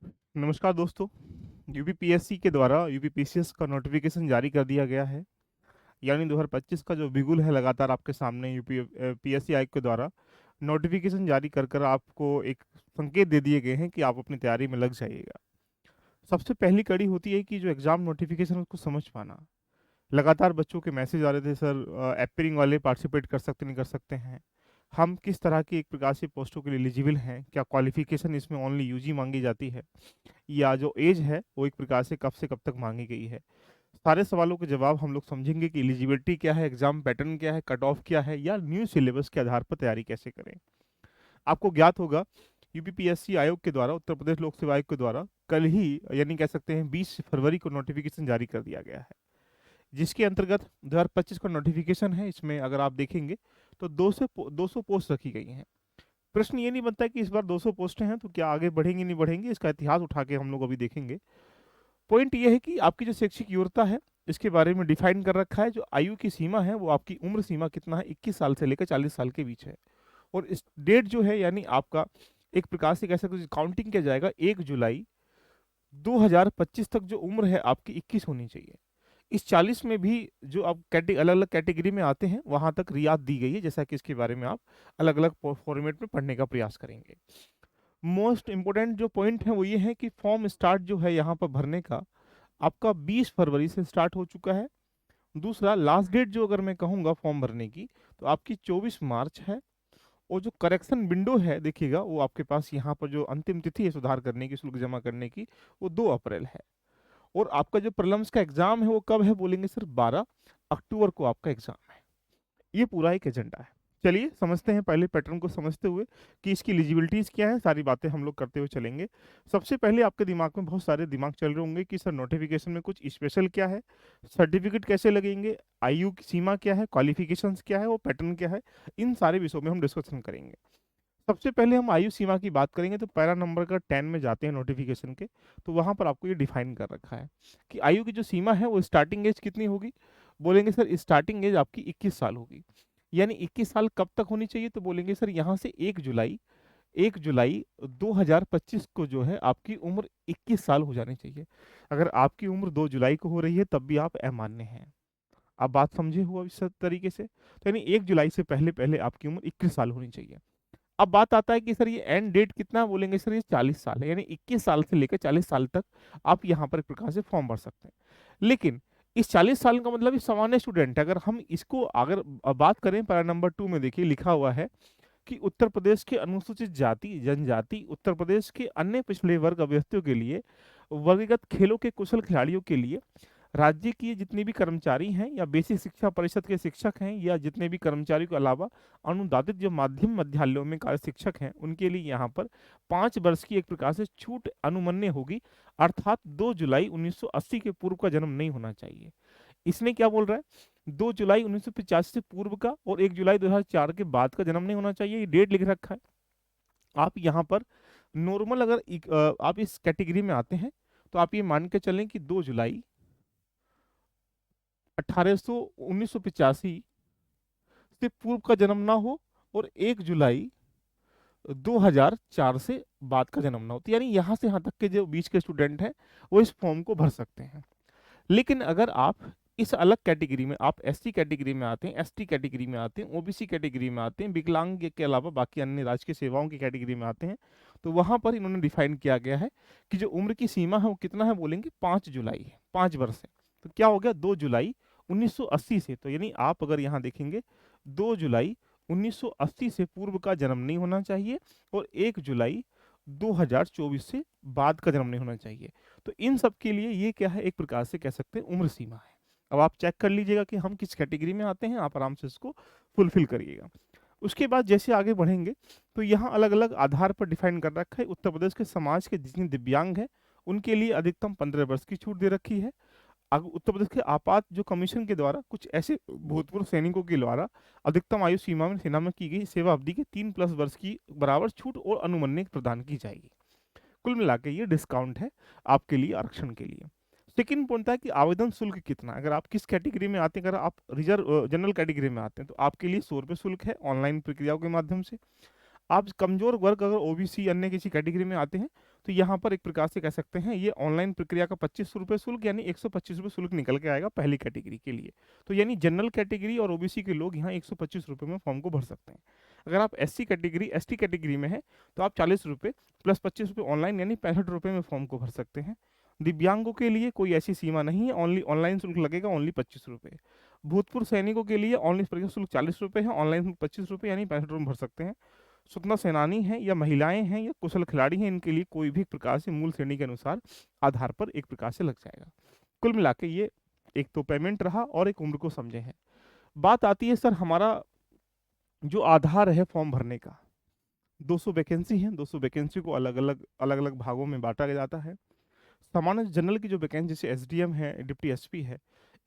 नमस्कार दोस्तों। यूपीपीएससी के द्वारा यूपीपीसीएस का नोटिफिकेशन जारी कर दिया गया है। यानी 2025 का जो बिगुल है लगातार आपके सामने यूपी पीएससी आयोग के द्वारा नोटिफिकेशन जारी कर कर आपको एक संकेत दे दिए गए हैं कि आप अपनी तैयारी में लग जाइएगा। सबसे पहली कड़ी होती है कि जो एग्जाम नोटिफिकेशन उसको समझ पाना। लगातार बच्चों के मैसेज आ रहे थे, सर एपियरिंग वाले पार्टिसिपेट कर सकते नहीं कर सकते हैं, हम किस तरह की एक प्रकार से पोस्टों के लिए एलिजिबल हैं, क्या क्वालिफिकेशन इसमें ओनली यूजी मांगी जाती है या जो एज है वो एक प्रकार से कब तक मांगी गई है। सारे सवालों के जवाब हम लोग समझेंगे कि एलिजिबिलिटी क्या है, एग्जाम पैटर्न क्या है, कट ऑफ क्या है, या न्यू सिलेबस के आधार पर तैयारी कैसे करें। आपको ज्ञात होगा यूपीपीएससी आयोग के द्वारा, उत्तर प्रदेश लोक सेवा आयोग के द्वारा कल ही यानी कह सकते हैं 20 फरवरी को नोटिफिकेशन जारी कर दिया गया है, जिसके अंतर्गत 2025 का नोटिफिकेशन है। इसमें अगर आप देखेंगे तो 200 पोस्ट रखी गई हैं। प्रश्न ये नहीं बनता कि इस बार 200 पोस्टें हैं तो क्या आगे बढ़ेंगी नहीं बढ़ेंगी, इसका इतिहास उठा के हम लोग अभी देखेंगे। पॉइंट ये है कि आपकी जो शैक्षिक योग्यता है इसके बारे में डिफाइन कर रखा है। जो आयु की सीमा है वो आपकी उम्र सीमा कितना है, 21 साल से लेकर 40 साल के बीच है। और इस डेट जो है यानी आपका एक प्रकार से कह सकते हो काउंटिंग किया जाएगा 1 जुलाई 2025 तक जो उम्र है आपकी 21 होनी चाहिए। इस 40 में भी जो आप अलग अलग कैटेगरी में आते हैं वहां तक रियायत दी गई है, जैसा कि इसके बारे में आप अलग अलग फॉर्मेट में पढ़ने का प्रयास करेंगे। मोस्ट इंपोर्टेंट जो पॉइंट है वो ये है कि फॉर्म स्टार्ट जो है यहाँ पर भरने का आपका 20 फरवरी से स्टार्ट हो चुका है। दूसरा लास्ट डेट जो अगर मैं कहूँगा फॉर्म भरने की तो आपकी 24 मार्च है। और जो करेक्शन विंडो है देखिएगा वो आपके पास यहाँ पर जो अंतिम तिथि है सुधार करने की, शुल्क जमा करने की, वो 2 अप्रैल है। और आपका जो प्रलम्स का एग्जाम है वो कब है बोलेंगे सर, 12 अक्टूबर को आपका एग्जाम है। ये पूरा एक एजेंडा है। चलिए समझते हैं पहले पैटर्न को समझते हुए कि इसकी एलिजिबिलिटीज क्या है, सारी बातें हम लोग करते हुए चलेंगे। सबसे पहले आपके दिमाग में बहुत सारे दिमाग चल रहे होंगे कि सर नोटिफिकेशन में कुछ स्पेशल क्या है, सर्टिफिकेट कैसे लगेंगे, आयु की सीमा क्या है, क्वालिफिकेशंस क्या है, वो पैटर्न क्या है। इन सारे विषयों में हम डिस्कशन करेंगे। सबसे पहले हम आयु सीमा की बात करेंगे तो पैरा नंबर का 10 में जाते हैं नोटिफिकेशन के। तो वहां पर आपको ये डिफाइन कर रखा है कि आयु की जो सीमा है वो स्टार्टिंग एज कितनी होगी। बोलेंगे सर स्टार्टिंग एज आपकी 21 साल होगी। यानी 21 साल कब तक होनी चाहिए, तो बोलेंगे सर यहाँ से 1 जुलाई 2025 को जो है आपकी उम्र 21 साल हो जानी चाहिए। अगर आपकी उम्र 2 जुलाई को हो रही है तब भी आप अमान्य हैं। आप बात समझे हुआ इस तरीके से, तो यानी 1 जुलाई से पहले पहले आपकी उम्र 21 साल होनी चाहिए। अब बात आता है कि सर ये एंड डेट कितना है? बोलेंगे सर ये 40 साल है, यानी 21 साल से लेकर 40 साल तक आप यहाँ पर एक प्रकार से फॉर्म भर सकते हैं। लेकिन इस 40 साल का मतलब ये सामान्य स्टूडेंट है। अगर हम इसको अगर बात करें पैरा नंबर 2 में देखिए लिखा हुआ है कि उत्तर प्रदेश के अनुसूचित जाति जनजाति, उत्तर प्रदेश के अन्य पिछड़े वर्ग अभ्यर्थियों के लिए, वर्गीकृत खेलों के कुशल खिलाड़ियों के लिए, राज्य की जितने भी कर्मचारी हैं या बेसिक शिक्षा परिषद के शिक्षक हैं या जितने भी कर्मचारियों के अलावा अनुदानित जो माध्यम मध्यालयों में कार्य शिक्षक हैं उनके लिए यहाँ पर 5 वर्ष की एक प्रकार से छूट अनुमन्य होगी। अर्थात 2 जुलाई 1980 के पूर्व का जन्म नहीं होना चाहिए। इसने क्या बोल रहा है, 2 जुलाई 1985 से पूर्व का और 1 जुलाई 2004 के बाद का जन्म नहीं होना चाहिए, ये डेट लिख रखा है। आप यहाँ पर नॉर्मल अगर आप इस कैटेगरी में आते हैं तो आप ये मान के चलें कि 2 जुलाई 1985 से पूर्व का जन्म ना हो और 1 जुलाई 2004 से बाद का जन्म ना हो। तो यानी यहाँ से यहाँ तक के जो बीच के स्टूडेंट हैं वो इस फॉर्म को भर सकते हैं। लेकिन अगर आप इस अलग कैटेगरी में, आप एससी कैटेगरी में आते हैं, एसटी कैटेगरी में आते हैं, ओबीसी कैटेगरी में आते हैं, विकलांग के अलावा बाकी अन्य राजकीय सेवाओं की कैटेगरी में आते हैं, तो वहां पर इन्होंने डिफाइन किया गया है कि जो उम्र की सीमा है वो कितना है, बोलेंगे 5 जुलाई है, 5 वर्ष है। तो क्या हो गया, 2 जुलाई 1980 से, तो यानी आप अगर यहाँ देखेंगे 2 जुलाई 1980 से पूर्व का जन्म नहीं होना चाहिए और 1 जुलाई 2024 से बाद का जन्म नहीं होना चाहिए। तो इन सब के लिए ये क्या है, एक प्रकार से कह सकते हैं उम्र सीमा है। अब आप चेक कर लीजिएगा कि हम किस कैटेगरी में आते हैं, आप आराम से इसको फुलफिल करिएगा। उसके बाद जैसे आगे बढ़ेंगे तो यहाँ अलग अलग आधार पर डिफाइन कर रखा है। उत्तर प्रदेश के समाज के जितने दिव्यांग हैं उनके लिए अधिकतम 15 वर्ष की छूट दे रखी है। उत्तर प्रदेश के आपात जो कमीशन के द्वारा कुछ ऐसे भूतपूर्व सैनिकों के द्वारा अधिकतम आयु सीमा में सेना में की गई सेवा अवधि के 3+ वर्ष की बराबर छूट और अनुमन्य प्रदान की जाएगी। कुल मिला के ये डिस्काउंट है आपके लिए, आरक्षण के लिए। सेकंड पॉइंट था कि आवेदन शुल्क कितना, अगर आप किस कैटेगरी में आते हैं, अगर आप रिजर्व जनरल कैटेगरी में आते हैं तो आपके लिए 100 रुपये शुल्क है ऑनलाइन प्रक्रियाओं के माध्यम से। आप कमजोर वर्ग अगर ओबीसी अन्य किसी कैटेगरी में आते हैं तो यहाँ पर एक प्रकार से कह सकते हैं ये ऑनलाइन प्रक्रिया का 25 रुपये शुल्क यानी 125 रुपये शुल्क निकल के आएगा पहली कैटेगरी के लिए। तो यानी जनरल कैटेगरी और ओबीसी के लोग यहाँ 125 रुपये में फॉर्म को भर सकते हैं। अगर आप एससी कैटेगरी एसटी कैटेगरी में है तो आप 40 रुपये प्लस 25 रुपये ऑनलाइन यानी 65 रुपये में फॉर्म को भर सकते हैं। दिव्यांगों के लिए कोई ऐसी सीमा नहीं है, ओनली ऑनलाइन शुल्क लगेगा ओनली 25 रुपये। भूतपूर्व सैनिकों के लिए ऑनलाइन प्रवेश शुल्क 40 रुपये है, ऑनलाइन शुल्क 25 रुपये यानी 65 रुपये भर सकते हैं। स्वतंत्र सेनानी हैं या महिलाएं हैं या कुशल खिलाड़ी हैं, इनके लिए कोई भी प्रकार से मूल श्रेणी के अनुसार आधार पर एक प्रकार से लग जाएगा। कुल मिला के ये एक तो पेमेंट रहा और एक उम्र को समझे हैं। बात आती है सर हमारा जो आधार है फॉर्म भरने का, 200 वैकेंसी है, 200 वैकेंसी को अलग अलग भागों में बांटा जाता है। सामान्य जनरल की जो वैकेंसी जैसे एसडीएम है, डिप्टी एसपी है,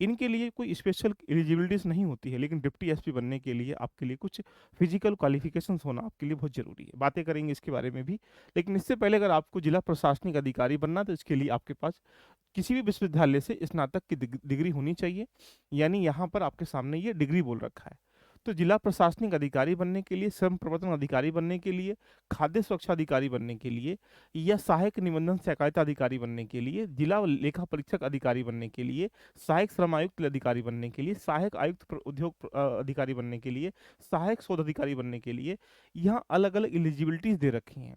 इनके लिए कोई स्पेशल एलिजिबिलिटीज नहीं होती है, लेकिन डिप्टी एसपी बनने के लिए आपके लिए कुछ फिजिकल क्वालिफिकेशंस होना आपके लिए बहुत जरूरी है। बातें करेंगे इसके बारे में भी, लेकिन इससे पहले अगर आपको जिला प्रशासनिक अधिकारी बनना तो इसके लिए आपके पास किसी भी विश्वविद्यालय से स्नातक की डिग्री होनी चाहिए, यानी यहाँ पर आपके सामने ये डिग्री बोल रखा है। तो जिला प्रशासनिक अधिकारी बनने के लिए, श्रम प्रवर्तन अधिकारी बनने के लिए, खाद्य सुरक्षा अधिकारी बनने के लिए या सहायक निबंधन सहकारिता अधिकारी बनने के लिए, जिला लेखा परीक्षक अधिकारी बनने के लिए, सहायक श्रम आयुक्त अधिकारी बनने के लिए, सहायक आयुक्त उद्योग अधिकारी बनने के लिए, सहायक शोध अधिकारी बनने के लिए यहाँ अलग अलग एलिजिबिलिटीज दे रखी हैं।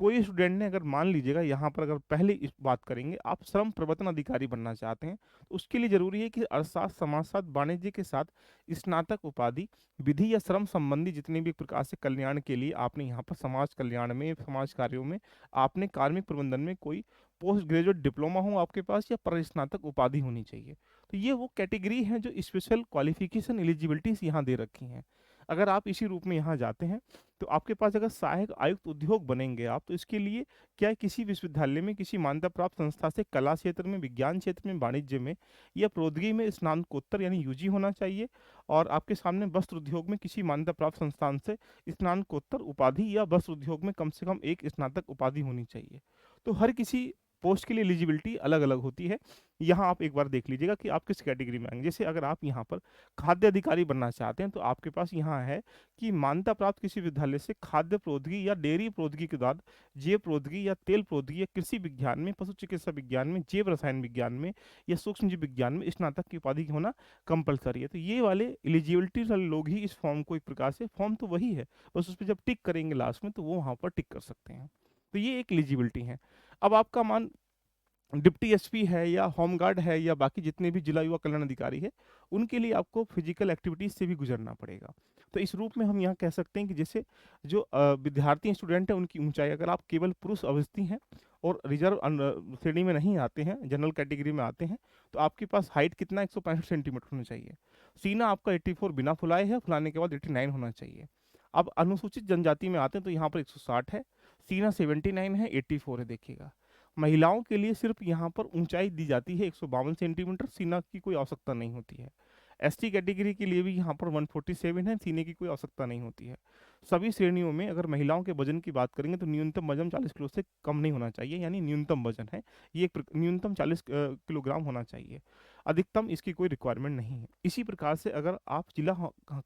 कोई स्टूडेंट ने अगर मान लीजिएगा यहाँ पर अगर पहले इस बात करेंगे आप श्रम प्रवर्तन अधिकारी बनना चाहते हैं तो उसके लिए जरूरी है कि अर्थशास्त्र समाजशास्त्र वाणिज्य के साथ स्नातक उपाधि विधि या श्रम संबंधी जितने भी प्रकार से कल्याण के लिए आपने यहाँ पर समाज कल्याण में समाज कार्यों में आपने कार्मिक प्रबंधन में कोई पोस्ट ग्रेजुएट डिप्लोमा हो आपके पास या परिस्नातक उपाधि होनी चाहिए। तो ये वो कैटेगरी है जो स्पेशल क्वालिफिकेशन एलिजिबिलिटीज यहाँ दे रखी हैं। अगर आप इसी रूप में यहाँ जाते हैं तो आपके पास अगर सहायक आयुक्त उद्योग बनेंगे आप तो इसके लिए क्या है, किसी विश्वविद्यालय में किसी मान्यता प्राप्त संस्था से कला क्षेत्र में, विज्ञान क्षेत्र में, वाणिज्य में या प्रौद्योगिकी में स्नातकोत्तर यानी यूजी होना चाहिए। और आपके सामने वस्त्र उद्योग में किसी मान्यता प्राप्त संस्थान से स्नातकोत्तर उपाधि या वस्त्र उद्योग में कम से कम एक स्नातक उपाधि होनी चाहिए। तो हर किसी पोस्ट के लिए एलिजिबिलिटी अलग अलग होती है। यहाँ आप एक बार देख लीजिएगा कि आप किस कैटेगरी में आएंगे। जैसे अगर आप यहाँ पर खाद्य अधिकारी बनना चाहते हैं तो आपके पास यहाँ है कि मान्यता प्राप्त किसी विद्यालय से खाद्य प्रौद्योगिकी या डेयरी प्रौद्योगिकी के बाद जैव प्रौद्योगिकी या तेल प्रौद्योगिकी या कृषि विज्ञान में, पशु चिकित्सा विज्ञान में, जैव रसायन विज्ञान में या सूक्ष्म जीव विज्ञान में स्नातक की उपाधि होना कंपलसरी है। तो ये वाले एलिजिबिलिटी वाले लोग ही इस फॉर्म को एक प्रकार से, फॉर्म तो वही है बस उस पर जब टिक करेंगे लास्ट में तो वो वहाँ पर टिक कर सकते हैं। तो ये एक एलिजिबिलिटी है। अब आपका मान डिप्टी एसपी है या होमगार्ड है या बाकी जितने भी जिला युवा कल्याण अधिकारी है, उनके लिए आपको फिजिकल एक्टिविटीज से भी गुजरना पड़ेगा। तो इस रूप में हम यहाँ कह सकते हैं कि जैसे जो विद्यार्थी स्टूडेंट है उनकी ऊंचाई, अगर आप केवल पुरुष अवस्थी हैं और रिजर्व श्रेणी में नहीं आते हैं, जनरल कैटेगरी में आते हैं, तो आपके पास हाइट कितना 165 सेंटीमीटर होना चाहिए। सीना आपका 84 बिना फुलाए है, फुलाने के बाद 89 होना चाहिए। अब अनुसूचित जनजाति में आते हैं तो यहाँ पर 160 है, सीना 79 है, 84 है। देखिएगा महिलाओं के लिए सिर्फ यहाँ पर ऊंचाई दी जाती है 152 सेंटीमीटर, सीना की कोई आवश्यकता नहीं होती है। एसटी कैटेगरी के लिए भी यहाँ पर 147 है, सीने की कोई आवश्यकता नहीं होती है। सभी श्रेणियों में अगर महिलाओं के वजन की बात करेंगे तो न्यूनतम वजन 40 किलो से कम नहीं होना चाहिए, यानी न्यूनतम वजन है ये न्यूनतम 40 किलोग्राम होना चाहिए, अधिकतम इसकी कोई रिक्वायरमेंट नहीं है। इसी प्रकार से अगर आप जिला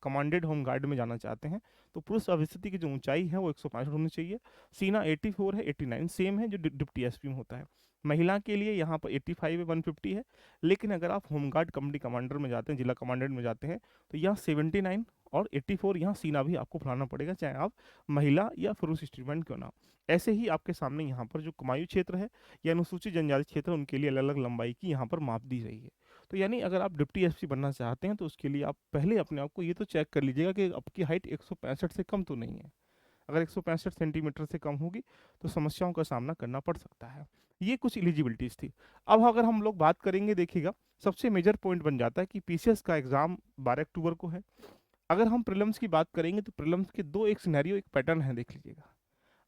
कमांडेड होमगार्ड में जाना चाहते हैं तो पुरुष अवस्थिति की जो ऊंचाई है वो 165 होनी चाहिए, सीना 84 है, 89 सेम है जो डिप्टी एसपी में होता है। महिला के लिए यहाँ पर 85 है, 150 है। लेकिन अगर आप होमगार्ड कंपनी कमांडर में जाते हैं, जिला कमांडेंट में जाते हैं तो यहाँ 79 और 84 यहाँ सीना भी आपको फुलाना पड़ेगा, चाहे आप महिला या पुरुष स्टूडेंट क्यों ना। ऐसे ही आपके सामने यहाँ पर जो कुमायूं क्षेत्र है या अनुसूचित जनजाति क्षेत्र, उनके लिए अलग अलग लंबाई की यहाँ पर माप दी गई है। तो यानी अगर आप डिप्टी एसपी बनना चाहते हैं तो उसके लिए आप पहले अपने आप को ये तो चेक कर लीजिएगा कि आपकी हाइट 165 से कम तो नहीं है। अगर 165 सेंटीमीटर से कम होगी तो समस्याओं का सामना करना पड़ सकता है। ये कुछ एलिजिबिलिटीज थी। अब अगर हम लोग बात करेंगे, देखिएगा सबसे मेजर पॉइंट बन जाता है कि पीसीएस का एग्जाम 12 अक्टूबर को है। अगर हम प्रीलिम्स की बात करेंगे तो प्रीलिम्स के दो एक सिनेरियो एक पैटर्न है, देख लीजिएगा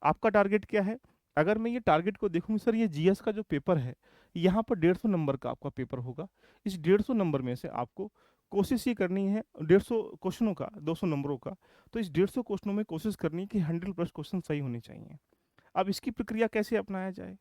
आपका टारगेट क्या है। अगर मैं ये टारगेट को देखूँ सर, ये जीएस का जो पेपर है यहाँ पर 150 नंबर का आपका पेपर होगा। इस 150 नंबर में से आपको कोशिश ये करनी है 150 क्वेश्चनों का 200 नंबरों का, तो इस 150 क्वेश्चनों में कोशिश करनी है कि 100+ क्वेश्चन सही होने चाहिए। अब इसकी प्रक्रिया कैसे अपनाया जाए।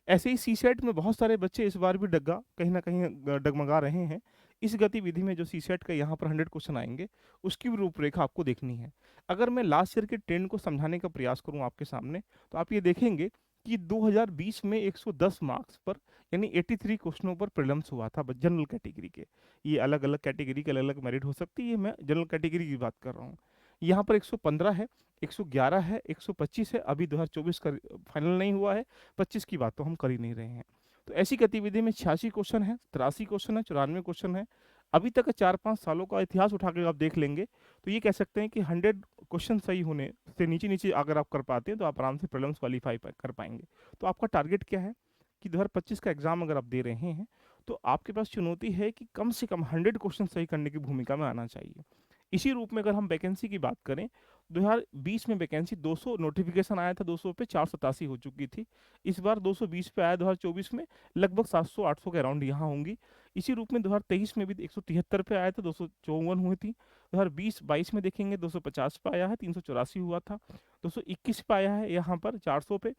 ऐसे ही सीसेट में बहुत सारे बच्चे इस बार भी कहीं ना कहीं डगमगा रहे हैं। इस गतिविधि में जो सीसेट का यहाँ पर 100 क्वेश्चन आएंगे उसकी भी रूपरेखा आपको देखनी है। अगर मैं लास्ट ईयर के ट्रेंड को समझाने का प्रयास करूँ आपके सामने तो आप ये देखेंगे कि 2020 में 110 मार्क्स पर यानी 83 क्वेश्चनों पर प्रीलिम्स हुआ था जनरल कैटेगरी के। ये अलग अलग कैटेगरी के अलग अलग मेरिट हो सकती है, मैं जनरल कैटेगरी की बात कर रहा हूँ। यहाँ पर 115 है, 111 है, 125 है, अभी 2024 का फाइनल नहीं हुआ है, 25 की बात तो हम कर ही नहीं रहे हैं। तो ऐसी गतिविधि में 86 क्वेश्चन है, 83 क्वेश्चन है, 94 क्वेश्चन है। अभी तक 4-5 सालों का इतिहास उठा के आप देख लेंगे तो ये कह सकते हैं कि 100 क्वेश्चन सही होने से नीचे नीचे अगर आप कर पाते हैं तो आप आराम से प्रीलिम्स क्वालिफाई कर पाएंगे। तो आपका टारगेट क्या है कि 2025 का एग्जाम अगर आप दे रहे हैं तो आपके पास चुनौती है कि कम से कम 100 क्वेश्चन सही करने की भूमिका में आना चाहिए। इसी रूप में अगर हम वैकेंसी की बात करें, 2020 में वैकेंसी 200 नोटिफिकेशन आया था, 200 पे 487 हो चुकी थी। इस बार 220 पे आया 2024 में, लगभग 700-800 के अराउंड यहाँ होंगी। इसी रूप में 2023 में भी 173 पे आया था, 254 हुई थी। 2020-22 में देखेंगे 250 पे आया है, 384 हुआ था। 221 पे आया है यहाँ पर 400 पे,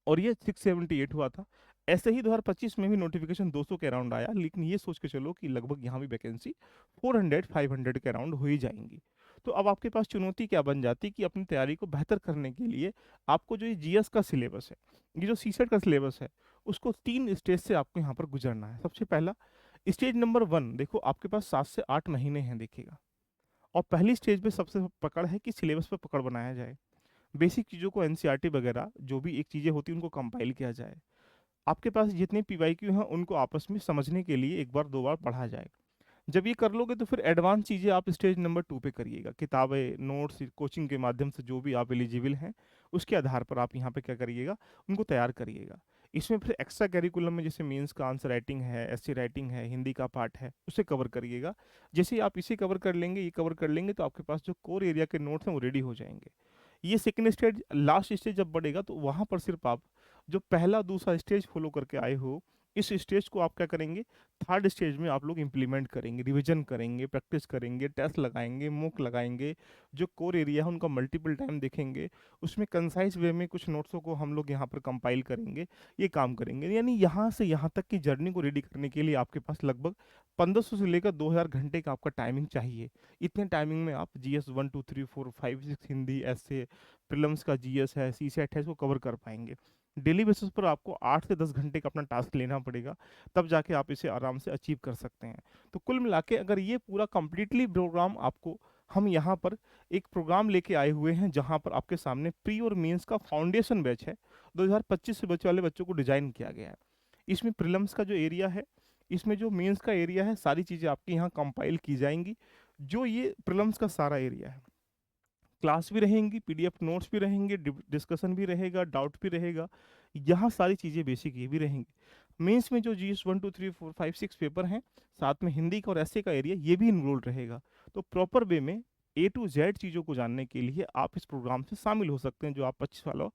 और ये 678 हुआ था। ऐसे ही 2025 में भी नोटिफिकेशन 200 के अराउंड आया, लेकिन ये सोच के चलो कि लगभग यहाँ भी वैकेंसी 400-500 के अराउंड हो ही जाएंगी। तो अब आपके पास चुनौती क्या बन जाती है कि अपनी तैयारी को बेहतर करने के लिए आपको जो ये जीएस का सिलेबस है, ये जो सीसेट का सिलेबस है, उसको 3 स्टेज से आपको यहाँ पर गुजरना है। सबसे पहला स्टेज नंबर 1, देखो आपके पास 7 से 8 महीने हैं देखिएगा, और पहली स्टेज पे सबसे पकड़ है कि सिलेबस पर पकड़ बनाया जाए, बेसिक चीज़ों को एनसीईआरटी वगैरह जो भी एक चीज़ें होती हैं उनको कंपाइल किया जाए, आपके पास जितने पीवाईक्यू हैं उनको आपस में समझने के लिए एक बार दो बार पढ़ा जाए। जब ये कर लोगे तो फिर एडवांस चीज़ें आप स्टेज नंबर 2 पे करिएगा, किताबें, नोट्स, कोचिंग के माध्यम से जो भी आप एलिजिबल हैं उसके आधार पर आप यहाँ पे क्या करिएगा, उनको तैयार करिएगा। इसमें फिर एक्स्ट्रा करिकुलम में जैसे मेंस का आंसर राइटिंग है, एस्से राइटिंग है, हिंदी का पार्ट है, उसे कवर करिएगा। जैसे ही आप इसे कवर कर लेंगे, ये कवर कर लेंगे, तो आपके पास जो कोर एरिया के नोट्स हैं वो रेडी हो जाएंगे। ये सेकंड स्टेज, लास्ट स्टेज जब बढ़ेगा तो वहाँ पर सिर्फ आप जो पहला दूसरा स्टेज फॉलो करके आए हो, इस स्टेज को आप क्या करेंगे, थर्ड स्टेज में आप लोग इम्प्लीमेंट करेंगे, रिवीजन करेंगे, प्रैक्टिस करेंगे, टेस्ट लगाएंगे, मॉक लगाएंगे, जो कोर एरिया है उनका मल्टीपल टाइम देखेंगे, उसमें कंसाइज वे में कुछ नोट्सों को हम लोग यहाँ पर कंपाइल करेंगे, ये काम करेंगे। यानी यहाँ से यहाँ तक की जर्नी को रेडी करने के लिए आपके पास लगभग 1500 से लेकर 2000 घंटे का आपका टाइमिंग चाहिए। इतने टाइमिंग में आप जीएस 1 2 3 4 5 6 हिंदी, ऐसे प्रीलिम्स का जीएस है, सीसेट है, इसको कवर कर पाएंगे। डेली बेसिस पर आपको 8 से 10 घंटे का अपना टास्क लेना पड़ेगा, तब जाके आप इसे आराम से अचीव कर सकते हैं। तो कुल मिला के अगर ये पूरा कंप्लीटली प्रोग्राम आपको, हम यहाँ पर एक प्रोग्राम लेके आए हुए हैं जहाँ पर आपके सामने प्री और मेंस का फाउंडेशन बैच है, 2025 से बच्चे वाले बच्चों को डिजाइन किया गया है। इसमें प्रीलिम्स का जो एरिया है, इसमें जो मेंस का एरिया है, सारी चीज़ें आपकी यहाँ कंपाइल की जाएंगी। जो ये प्रीलिम्स का सारा एरिया है, क्लास भी रहेंगी, पीडीएफ नोट्स भी रहेंगे, डिस्कशन भी रहेगा, डाउट भी रहेगा, यहाँ सारी चीज़ें बेसिक ये भी रहेंगी। मेंस में जो जीएस 1 2 3 4 5 6 पेपर हैं, साथ में हिंदी का और ऐसे का एरिया ये भी इन्वॉल्व रहेगा। तो प्रॉपर वे में ए टू जेड चीज़ों को जानने के लिए आप इस प्रोग्राम से शामिल हो सकते हैं, जो आप 25 वाला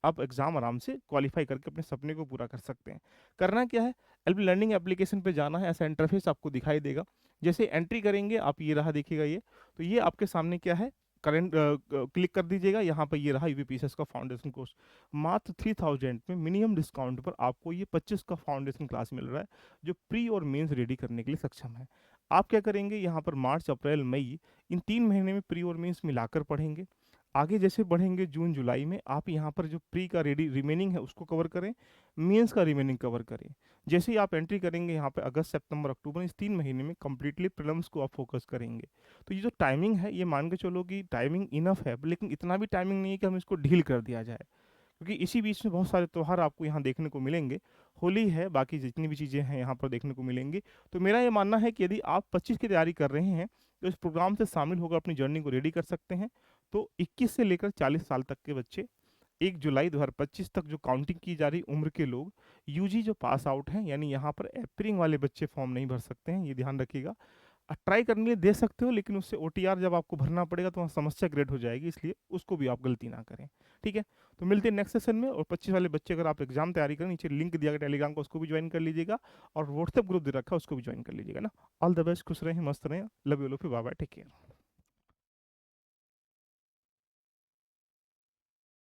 आप एग्जाम आराम से क्वालिफाई करके अपने सपने को पूरा कर सकते हैं। करना क्या है, एलबी लर्निंग एप्लीकेशन पे जाना है, ऐसा इंटरफेस आपको दिखाई देगा। जैसे एंट्री करेंगे आप, ये रहा देखिएगा ये, तो ये आपके सामने क्या है, करेंट क्लिक कर दीजिएगा, यहाँ पर ये रहा यूपीपीसीएस का फाउंडेशन कोर्स। मात्र 3000 में मिनिमम डिस्काउंट पर आपको ये 25 का फाउंडेशन क्लास मिल रहा है, जो प्री और मेंस रेडी करने के लिए सक्षम है। आप क्या करेंगे, यहाँ पर मार्च, अप्रैल, मई, इन 3 महीने में प्री और मेंस मिलाकर पढ़ेंगे। आगे जैसे बढ़ेंगे जून जुलाई में, आप यहाँ पर जो प्री का रेडी रिमेनिंग है उसको कवर करें, मेंस का रिमेनिंग कवर करें। जैसे ही आप एंट्री करेंगे यहाँ पे अगस्त, सितंबर, अक्टूबर, इस 3 महीने में कंप्लीटली प्रीलिम्स को आप फोकस करेंगे। तो ये जो टाइमिंग है, ये मान के चलो कि टाइमिंग इनफ है, लेकिन इतना भी टाइमिंग नहीं है कि हम इसको ढील कर दिया जाए, क्योंकि इसी बीच में बहुत सारे त्योहार आपको यहाँ देखने को मिलेंगे। होली है, बाकी जितनी भी चीज़ें हैं यहाँ पर देखने को मिलेंगी। तो मेरा ये मानना है कि यदि आप 25 की तैयारी कर रहे हैं तो इस प्रोग्राम से शामिल होकर अपनी जर्नी को रेडी कर सकते हैं। तो 21 से लेकर 40 साल तक के बच्चे, 1 जुलाई 2025 तक जो काउंटिंग की जा रही उम्र के लोग, यूजी जो पास आउट हैं, यानी यहाँ पर एप्रिंग वाले बच्चे फॉर्म नहीं भर सकते हैं, ये ध्यान रखिएगा। ट्राई करने के लिए दे सकते हो, लेकिन उससे ओटीआर जब आपको भरना पड़ेगा तो वहाँ समस्या क्रिएट हो जाएगी, इसलिए उसको भी आप गलती ना करें। ठीक है, तो मिलते हैं नेक्स्ट सेशन में। और 25 वाले बच्चे अगर आप एग्जाम तैयारी करें, नीचे लिंक दिया गया टेलीग्राम का, उसको भी ज्वाइन कर लीजिएगा, और व्हाट्सएप ग्रुप दे रखा है उसको भी ज्वाइन कर लीजिएगा ना। ऑल द बेस्ट, खुश रहें, मस्त रहें, love you, bye bye, take care.